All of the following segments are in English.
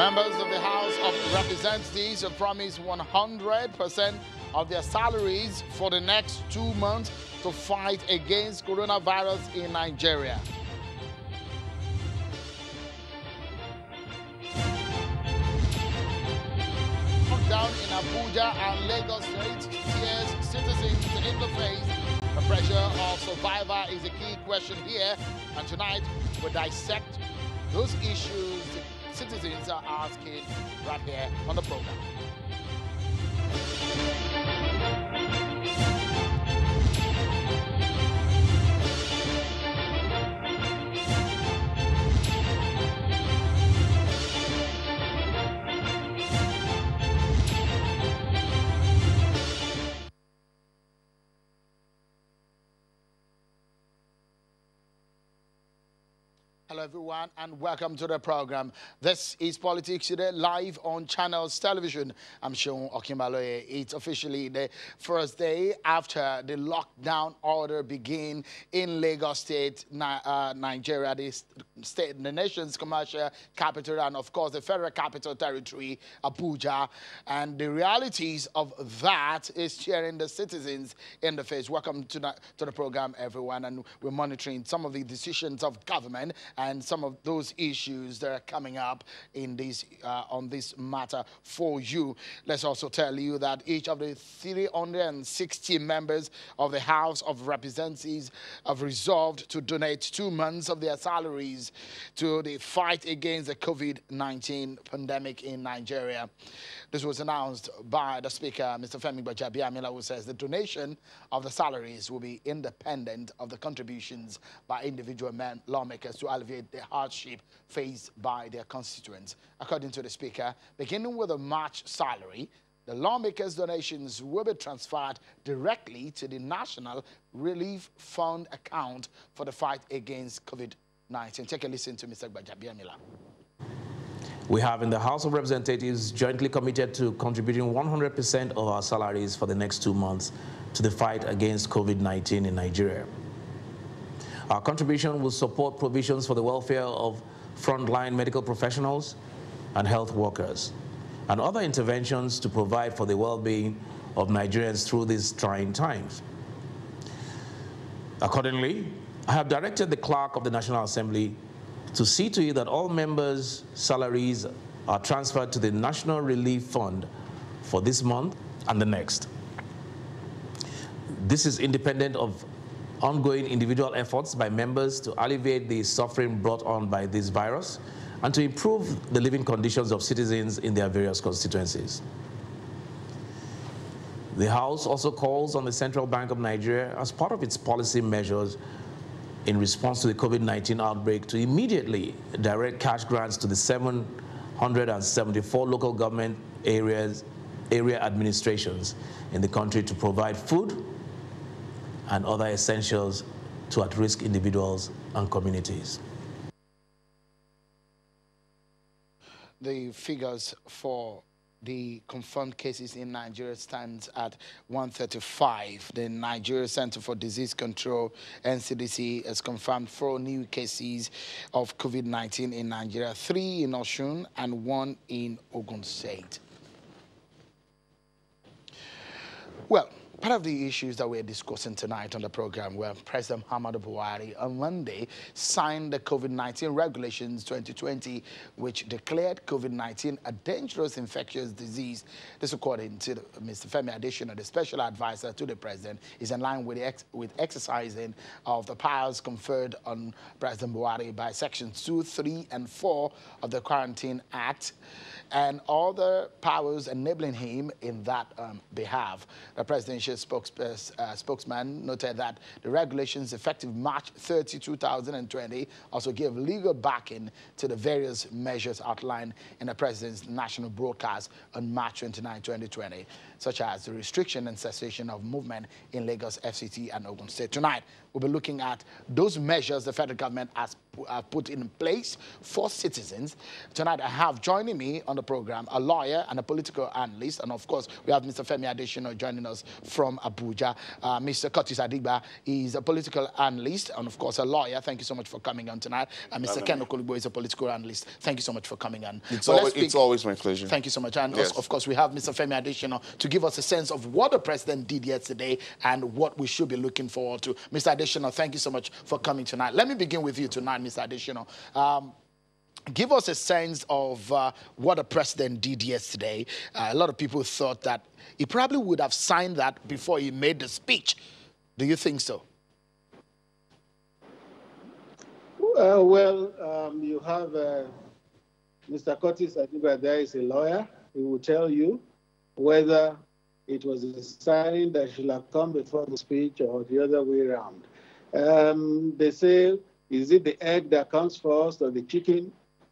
Members of the House of Representatives have promised 100% of their salaries for the next 2 months to fight against coronavirus in Nigeria. Lockdown in Abuja and Lagos State stares citizens in the face. The pressure of survivor is a key question here, and tonight we dissect those issues citizens are asking right here on the program. Hello everyone and welcome to the program. This is Politics Today live on Channels Television. I'm Seun Okinbaloye. It's officially the first day after the lockdown order began in Lagos State, Nigeria, the nation's commercial capital, and of course the federal capital territory, Abuja. And the realities of that is staring the citizens in the face. Welcome to the program, everyone, and we're monitoring some of the decisions of government and some of those issues that are coming up in this on this matter for you. Let's also tell you that each of the 360 members of the House of Representatives have resolved to donate 2 months of their salaries to the fight against the COVID-19 pandemic in Nigeria. This was announced by the Speaker, Mr. Femi Gbajabiamila, who says the donation of the salaries will be independent of the contributions by individual lawmakers to alleviate the hardship faced by their constituents. According to the Speaker, beginning with a March salary, the lawmakers' donations will be transferred directly to the National Relief Fund account for the fight against COVID-19. Take a listen to Mr. Gbajabiamila. We have in the House of Representatives jointly committed to contributing 100% of our salaries for the next 2 months to the fight against COVID-19 in Nigeria. Our contribution will support provisions for the welfare of frontline medical professionals and health workers, and other interventions to provide for the well-being of Nigerians through these trying times. Accordingly, I have directed the Clerk of the National Assembly to see to it that all members' salaries are transferred to the National Relief Fund for this month and the next. This is independent of ongoing individual efforts by members to alleviate the suffering brought on by this virus and to improve the living conditions of citizens in their various constituencies. The House also calls on the Central Bank of Nigeria, as part of its policy measures in response to the COVID-19 outbreak, to immediately direct cash grants to the 774 local government area administrations in the country to provide food and other essentials to at-risk individuals and communities. The figures for the confirmed cases in Nigeria stands at 135. The Nigeria Center for Disease Control, NCDC, has confirmed 4 new cases of COVID-19 in Nigeria, 3 in Osun and 1 in Ogun State. Well, part of the issues that we're discussing tonight on the program, where President Muhammadu Buhari on Monday signed the COVID-19 Regulations 2020, which declared COVID-19 a dangerous infectious disease. This, according to Mr. Femi Adesina, the special advisor to the president, is in line with exercising of the powers conferred on President Buhari by Sections 2, 3, and 4 of the Quarantine Act, and other powers enabling him in that behalf. The presidential spokesman noted that the regulations effective March 30, 2020 also gave legal backing to the various measures outlined in the president's national broadcast on March 29, 2020, such as the restriction and cessation of movement in Lagos, FCT, and Ogun State. Tonight, we'll be looking at those measures the federal government has put in place for citizens. Tonight, I have joining me on the the program, a lawyer and a political analyst. And of course, we have Mr. Femi Adesina joining us from Abuja. Mr. Curtis Adigba is a political analyst and of course a lawyer. Thank you so much for coming on tonight. And Mr. Ken Okolibo is a political analyst. Thank you so much for coming on. It's always my pleasure. Thank you so much. And of course, we have Mr. Femi Adesina to give us a sense of what the president did yesterday and what we should be looking forward to. Mr. Adesina, thank you so much for coming tonight. Let me begin with you tonight, Mr. Adesina. Give us a sense of what the president did yesterday. A lot of people thought that he probably would have signed that before he made the speech. Do you think so? You have Mr. Curtis Adiba there is a lawyer. He will tell you whether it was a signing that should have come before the speech or the other way around. They say, is it the egg that comes first or the chicken?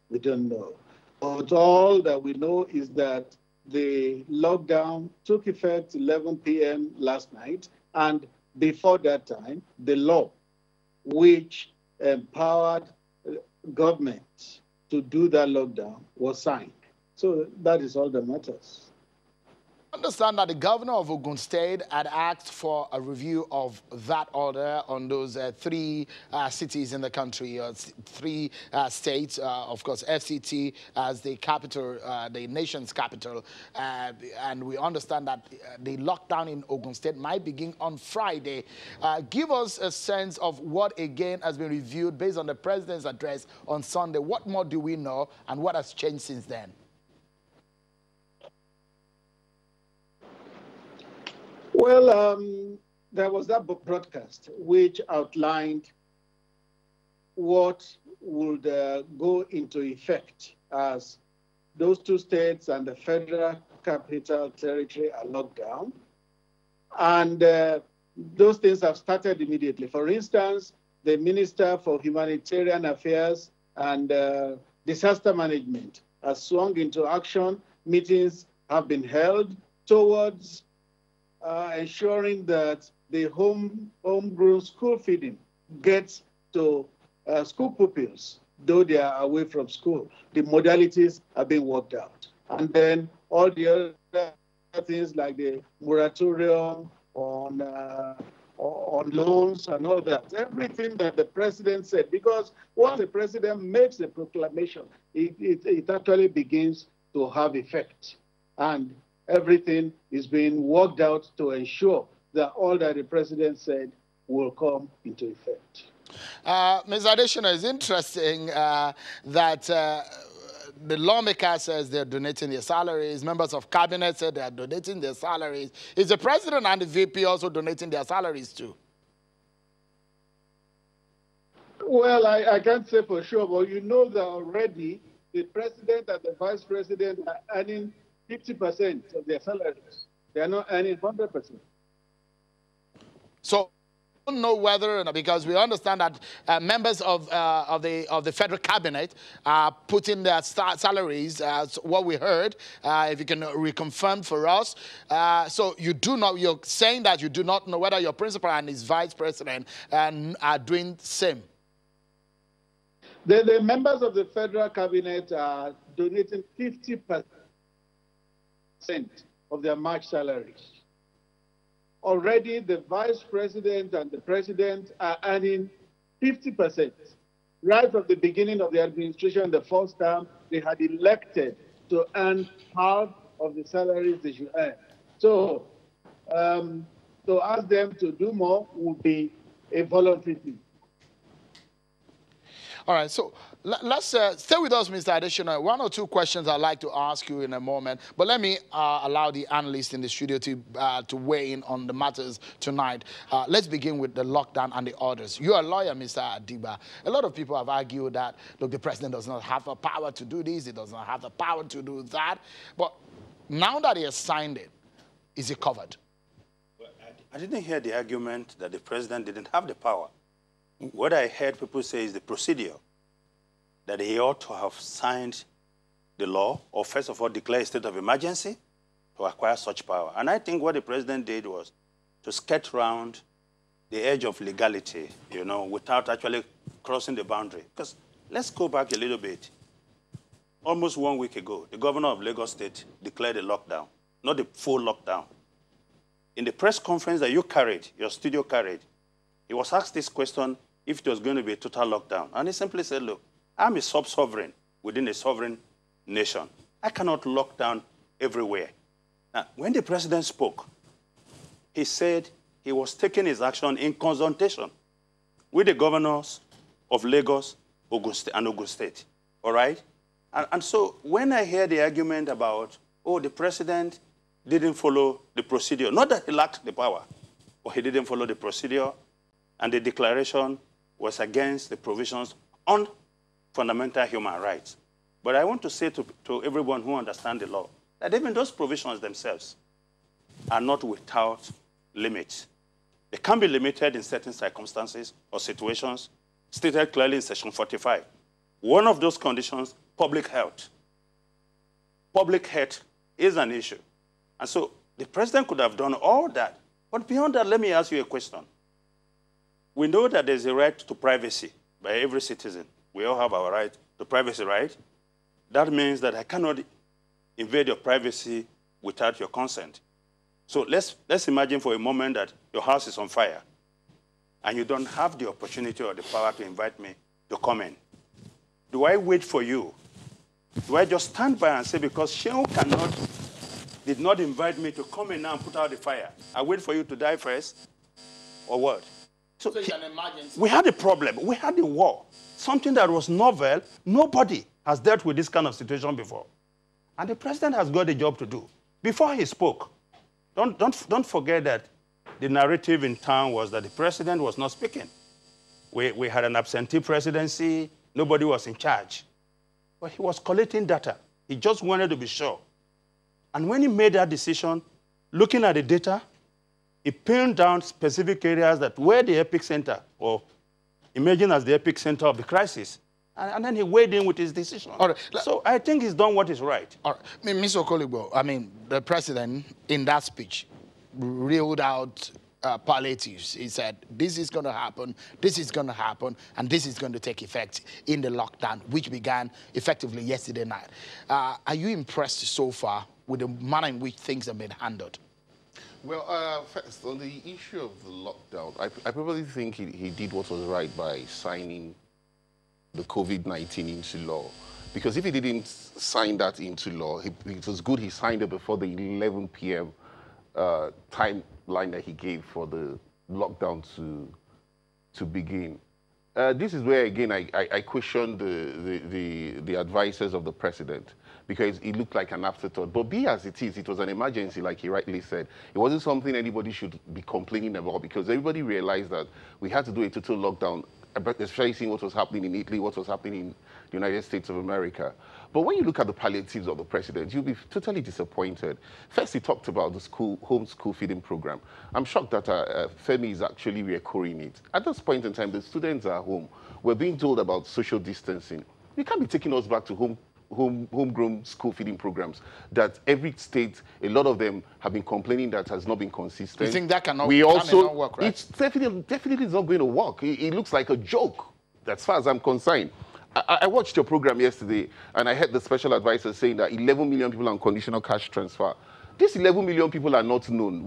We don't know. But all that we know is that the lockdown took effect 11 p.m. last night. And before that time, the law, which empowered government to do that lockdown, was signed. So that is all that matters. Understand that the governor of Ogun State had asked for a review of that order on those three cities in the country, three states, of course, FCT as the capital, the nation's capital. And we understand that the lockdown in Ogun State might begin on Friday. Give us a sense of what, again, has been reviewed based on the president's address on Sunday. What more do we know and what has changed since then? Well, there was that broadcast which outlined what would go into effect as those two states and the Federal Capital Territory are locked down. And those things have started immediately. For instance, the Minister for Humanitarian Affairs and Disaster Management has swung into action. Meetings have been held towards ensuring that the homegrown school feeding gets to school pupils, though they are away from school. The modalities are being worked out. And then all the other things like the moratorium on loans and all that, everything that the president said, because once the president makes a proclamation, it actually begins to have effect. And everything is being worked out to ensure that all that the president said will come into effect. Ms. Adesina, it's interesting that the lawmaker says they're donating their salaries. Members of cabinet said they're donating their salaries. Is the president and the VP also donating their salaries too? Well, I can't say for sure, but you know that already the president and the vice president are earning 50% of their salaries. They are not earning 100%. So, I don't know whether, because we understand that members of the federal cabinet are putting their salaries, what we heard, if you can reconfirm for us. So you do not, you're saying that you do not know whether your principal and his vice president are doing the same. The members of the federal cabinet are donating 50% of their March salaries. Already the vice president and the president are earning 50%. Right from the beginning of the administration, the first term, they had elected to earn half of the salaries they should earn. So to ask them to do more would be a voluntary thing. All right, so let's stay with us, Mr. Adesina. One or two questions I'd like to ask you in a moment, but let me allow the analyst in the studio to weigh in on the matters tonight. Let's begin with the lockdown and the orders. You're a lawyer, Mr. Adigba. A lot of people have argued that, look, the president does not have the power to do this, he does not have the power to do that. But now that he has signed it, is it covered? Well, I didn't hear the argument that the president didn't have the power. What I heard people say is the procedure, that he ought to have signed the law, or first of all, declare a state of emergency to acquire such power. And I think what the president did was to skirt around the edge of legality, you know, without actually crossing the boundary. Because let's go back a little bit. almost 1 week ago, the governor of Lagos State declared a lockdown, not a full lockdown. In the press conference that you carried, your studio carried, he was asked this question if it was going to be a total lockdown. And he simply said, look, I'm a sub-sovereign within a sovereign nation. I cannot lock down everywhere. Now, when the president spoke, he said he was taking his action in consultation with the governors of Lagos, and Ogun State, all right? And so when I hear the argument about, oh, the president didn't follow the procedure, not that he lacked the power, but he didn't follow the procedure, and the declaration was against the provisions on fundamental human rights. But I want to say to everyone who understands the law that even those provisions themselves are not without limits. They can be limited in certain circumstances or situations, stated clearly in Section 45. One of those conditions, public health. Public health is an issue. And so the president could have done all that. But beyond that, let me ask you a question. We know that there's a right to privacy by every citizen. We all have our right to privacy, right? That means that I cannot invade your privacy without your consent. So let's imagine for a moment that your house is on fire and you don't have the opportunity or the power to invite me to come in. Do I wait for you? Do I just stand by and say, because Shehu did not invite me to come in now and put out the fire, I wait for you to die first? Or what? So it's an emergency. We had a problem. We had a war. Something that was novel. Nobody has dealt with this kind of situation before. And the president has got a job to do. Before he spoke, don't forget that the narrative in town was that the president was not speaking. We had an absentee presidency. Nobody was in charge. But he was collecting data. He just wanted to be sure. And when he made that decision, looking at the data, he pinned down specific areas that were the epicenter, or emerging as the epicenter of the crisis. And then he weighed in with his decision. All right. So I think he's done what is right. All right. Mr. Okoligbo, I mean, the president, in that speech, reeled out palliatives. He said, this is going to happen, this is going to happen, and this is going to take effect in the lockdown, which began effectively yesterday night. Are you impressed so far with the manner in which things have been handled? Well, first, on the issue of the lockdown, I probably think he did what was right by signing the COVID-19 into law. Because if he didn't sign that into law, it was good he signed it before the 11 p.m. Timeline that he gave for the lockdown to begin. This is where, again, I question the advisors of the president, because it looked like an afterthought. But be as it is, it was an emergency, like he rightly said. It wasn't something anybody should be complaining about, because everybody realized that we had to do a total lockdown, especially seeing what was happening in Italy, what was happening in the United States of America. But when you look at the palliatives of the president, you'll be totally disappointed. First, he talked about the home school feeding program. I'm shocked that Femi is actually recurring it. At this point in time, the students are home. We're being told about social distancing. You can't be taking us back to homegrown school feeding programs that every state, a lot of them have been complaining that has not been consistent. You think that cannot work, right? It's definitely not going to work. It looks like a joke, as far as I'm concerned. I watched your program yesterday, and I heard the special advisor saying that 11 million people are on conditional cash transfer. These 11 million people are not known.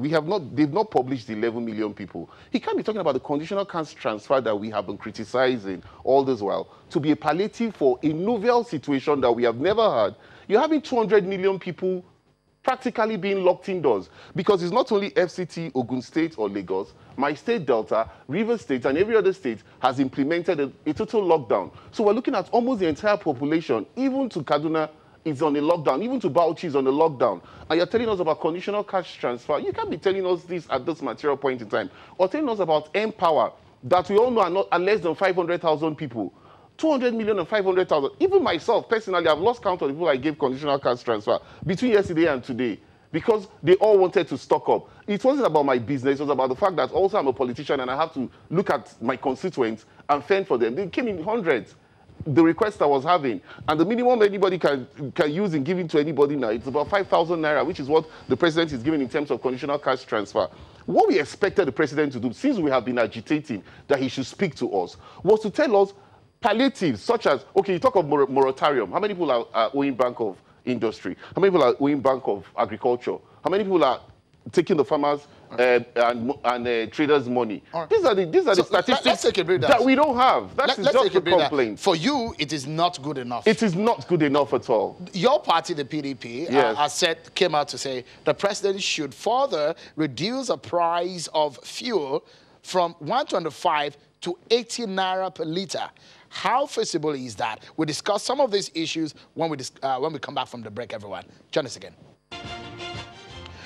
They've not published the 11 million people. He can't be talking about the conditional cash transfer that we have been criticizing all this while to be a palliative for a novel situation that we have never had. You're having 200 million people practically being locked indoors, because it's not only FCT, Ogun State or Lagos, my state, Delta, Rivers State, and every other state has implemented a total lockdown. So we're looking at almost the entire population, even to Kaduna is on a lockdown, even to Bauchi is on a lockdown. And you're telling us about conditional cash transfer. You can't be telling us this at this material point in time, or telling us about Empower that we all know are less than 500,000 people. 200 million and 500,000. Even myself, personally, I've lost count of the people I gave conditional cash transfer between yesterday and today, because they all wanted to stock up. It wasn't about my business. It was about the fact that also I'm a politician and I have to look at my constituents and fend for them. They came in hundreds, the request I was having. And the minimum anybody can use in giving to anybody now, it's about 5,000 naira, which is what the president is giving in terms of conditional cash transfer. What we expected the president to do, since we have been agitating that he should speak to us, was to tell us, palliatives, such as, okay, you talk of moratorium. How many people are owing Bank of Industry? How many people are owing Bank of Agriculture? How many people are taking the farmers and traders' money? Right. These are the statistics let's take a break that we don't have. That's just a complaint. For you, it is not good enough. It is not good enough at all. Your party, the PDP, yes. Came out to say the president should further reduce the price of fuel from 125 to 80 naira per litre. How feasible is that? We'll discuss some of these issues when we come back from the break, everyone. Join us again.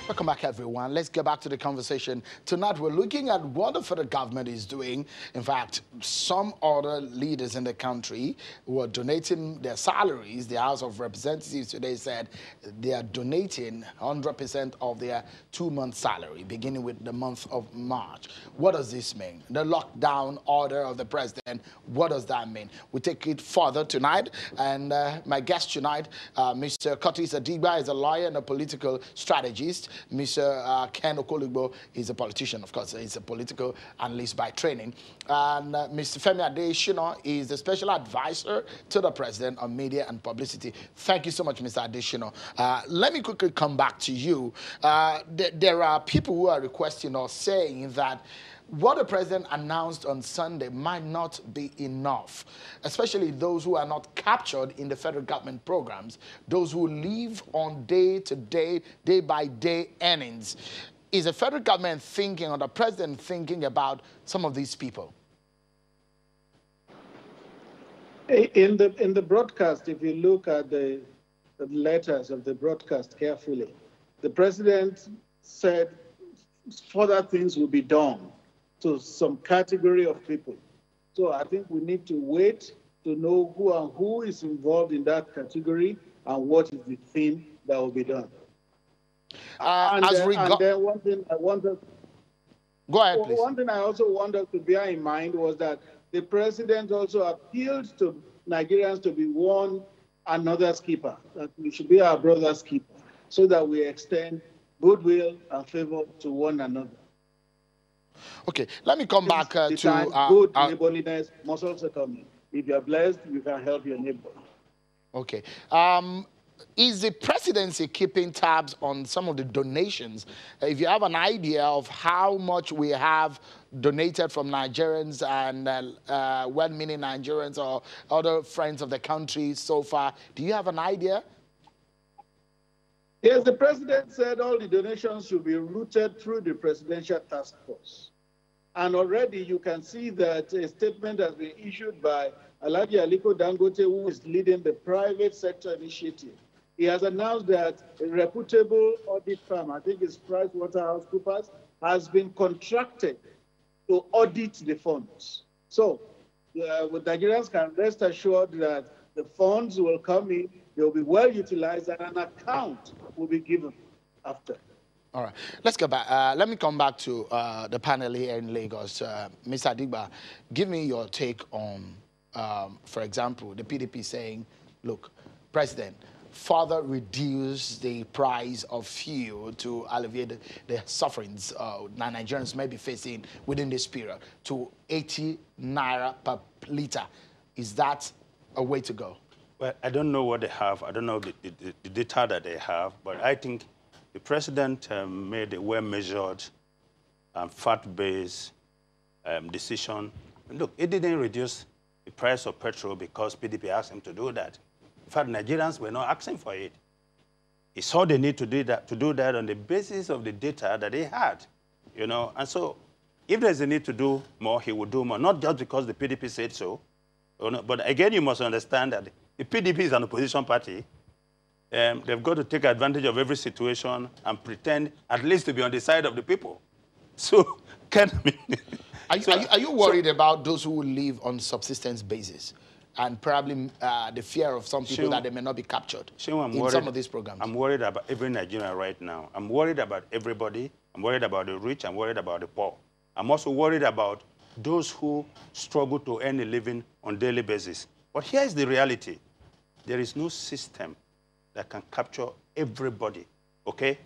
Welcome back, everyone. Let's get back to the conversation. Tonight, we're looking at what the federal government is doing. In fact, some other leaders in the country who are donating their salaries. The House of Representatives today said they are donating 100% of their 2-month salary, beginning with the month of March. What does this mean? The lockdown order of the president, what does that mean? We take it further tonight. And my guest tonight, Mr. Curtis Adigba, is a lawyer and a political strategist. Mr. Ken Okoligbo is a politician, of course. He's a political analyst by training. And Mr. Femi Adesina is the special advisor to the president on media and publicity. Thank you so much, Mr. Adesina. Let me quickly come back to you. There are people who are requesting or saying that what the president announced on Sunday might not be enough, especially those who are not captured in the federal government programs, those who live on day-to-day, day-by-day earnings. Is the federal government thinking, or the president thinking about some of these people? In the broadcast, if you look at the letters of the broadcast carefully, the president said further things will be done to some category of people. So I think we need to wait to know who is involved in that category and what is the thing that will be done. And then one thing I wanted... Go ahead, please. One thing I also wanted to bear in mind was that the president also appealed to Nigerians to be one another's keeper, that we should be our brother's keeper, so that we extend goodwill and favor to one another. Okay, let me come back to... good neighborliness must also come in. If you are blessed, you can help your neighbor. Okay. Is the presidency keeping tabs on some of the donations? If you have an idea of how much we have donated from Nigerians and well-meaning Nigerians or other friends of the country so far, do you have an idea? Yes, the president said all the donations should be routed through the Presidential Task Force. And already you can see that a statement has been issued by Alhaji Aliko Dangote, who is leading the private sector initiative. He has announced that a reputable audit firm, I think it's PricewaterhouseCoopers, has been contracted to audit the funds. So Nigerians can rest assured that the funds will come in, they will be well utilized, and an account will be given after. All right, let's go back. Let me come back to the panel here in Lagos. Mr. Adigba, give me your take on, for example, the PDP saying, look, President, further reduce the price of fuel to alleviate the sufferings Nigerians may be facing within this period to 80 naira per litre. Is that a way to go? Well, I don't know what they have. I don't know the data that they have, but I think the president made a well-measured, fact-based decision. Look, it didn't reduce the price of petrol because PDP asked him to do that. In fact, Nigerians were not asking for it. He saw the need to do that on the basis of the data that he had, you know. And so, if there's a need to do more, he would do more. Not just because the PDP said so, you know, but again, you must understand that the PDP is an opposition party. They've got to take advantage of every situation and pretend at least to be on the side of the people. So, are you worried about those who live on subsistence basis and probably the fear of some people that they may not be captured in some of these programs? I'm worried about every Nigerian right now. I'm worried about everybody. I'm worried about the rich. I'm worried about the poor. I'm also worried about those who struggle to earn a living on a daily basis. But here's the reality. There is no system that can capture everybody, okay?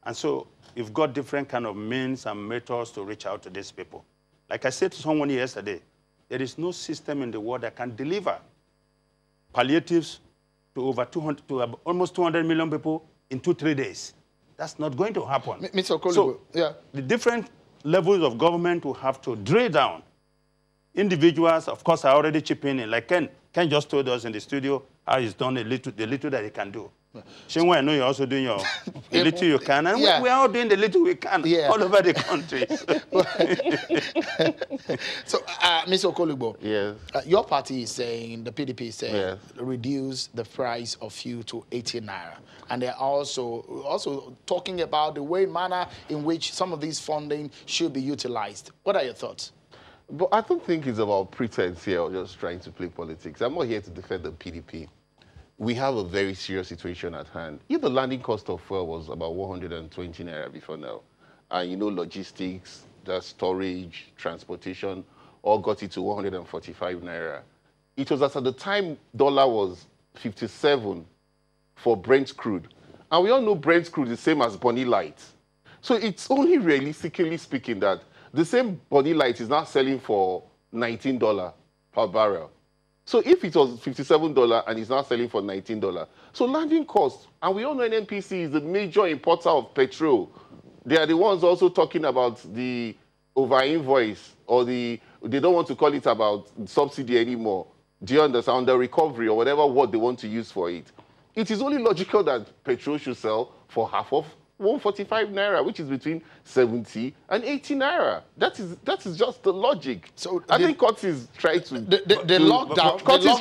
And so you've got different kind of means and methods to reach out to these people. Like I said to someone yesterday, there is no system in the world that can deliver palliatives to over 200, to almost 200 million people in 2-3 days. That's not going to happen. Mr. Okolibo, so yeah. The different levels of government will have to drill down. Individuals, of course, are already chipping in. Like Ken just told us in the studio how he's done the little that he can do. Shenwa, I know you're also doing the little you can. And yeah. we're all doing the little we can all over the country. So, Mr. Okolibo, Yes. Your party is saying, the PDP is saying, Yes. reduce the price of fuel to 18 naira. And they're also talking about the way, manner in which some of these funding should be utilized. What are your thoughts? But I don't think it's about pretense here or just trying to play politics. I'm not here to defend the PDP. We have a very serious situation at hand. If the landing cost of fuel was about 120 naira before now, and you know logistics, the storage, transportation, all got it to 145 naira. It was at the time dollar was 57 for Brent crude. And we all know Brent crude is the same as Bonny Light. So it's only realistically speaking that the same Bonny Light is now selling for $19 per barrel. So if it was $57 and it's now selling for $19, so landing costs, and we all know NNPC is the major importer of petrol. They are the ones also talking about the over-invoice, or they don't want to call it about subsidy anymore. Do you understand? The recovery, or whatever word they want to use for it. It is only logical that petrol should sell for half of 145 naira, which is between 70 and 80 naira. That is just the logic. So I think Curtis tried to the lockdown. Curtis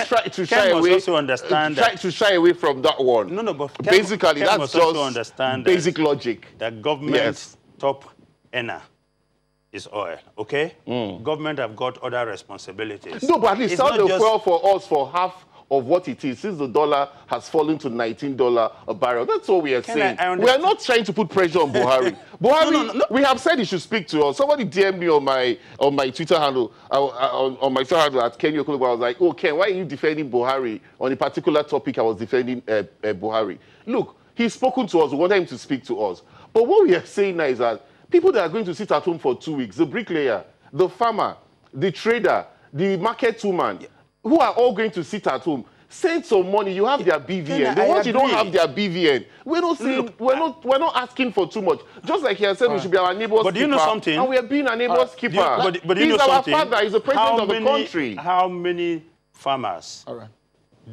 tried to shy away. Also understand to shy away from that one. No, but basically Ken that's just understand basic logic. That government's top earner is oil. Okay, government have got other responsibilities. No, but at least sell the fuel for us for half of what it is, since the dollar has fallen to $19 a barrel. That's all we are saying. We are not trying to put pressure on Buhari. Buhari, no. We have said he should speak to us. Somebody DM'd me on my Twitter handle, on my Twitter handle at Ken Okolibo. I was like, oh, Ken, why are you defending Buhari? On a particular topic, I was defending Buhari. Look, he's spoken to us. We wanted him to speak to us. But what we are saying now is that people that are going to sit at home for 2 weeks, the bricklayer, the farmer, the trader, the market woman, who are all going to sit at home, send some money. You have their BVN. The ones who don't have their BVN, we're not saying, we're not asking for too much. Just like he has said, we should be our neighbor's keeper. But do you know something? And we are being our neighbor's keeper. But you know something? He's our father. He's the president of the country. How many farmers,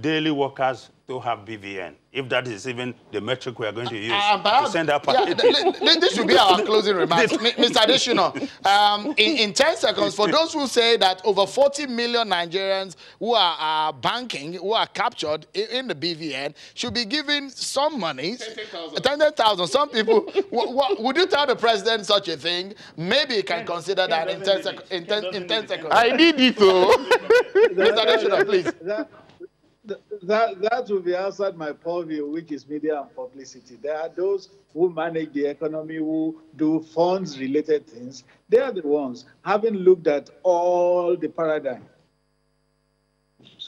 daily workers, don't have BVN? If that is even the metric we are going to use to send our party. This should be our closing remarks. Mr. Adesina, in 10 seconds, for those who say that over 40 million Nigerians who are banking, who are captured in the BVN, should be given some money, 10,000. Some people, would you tell the president such a thing? Maybe he can consider that in 10 seconds. I need it, though. Mr. Adesina, please. That will be outside my purview, which is media and publicity. There are those who manage the economy, who do funds-related things. They are the ones, having looked at all the paradigm,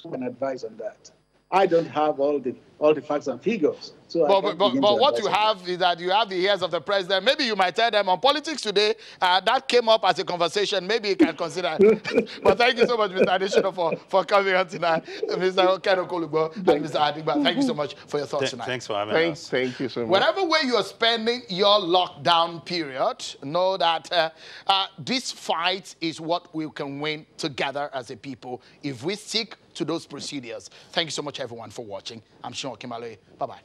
who can advise on that. I don't have all the facts and figures. So but what you have is that you have the ears of the president. Maybe you might tell them on Politics Today, that came up as a conversation. Maybe you can consider it. But thank you so much, Mr. Adesina, for coming on tonight. Mr. Ken Okolibo and Mr. Adigba, thank you so much for your thoughts tonight. Thanks for having us. Thank you so much. Whatever way you are spending your lockdown period, know that this fight is what we can win together as a people if we stick to those procedures. Thank you so much, everyone, for watching. I'm Sean Okimaloye. Bye-bye.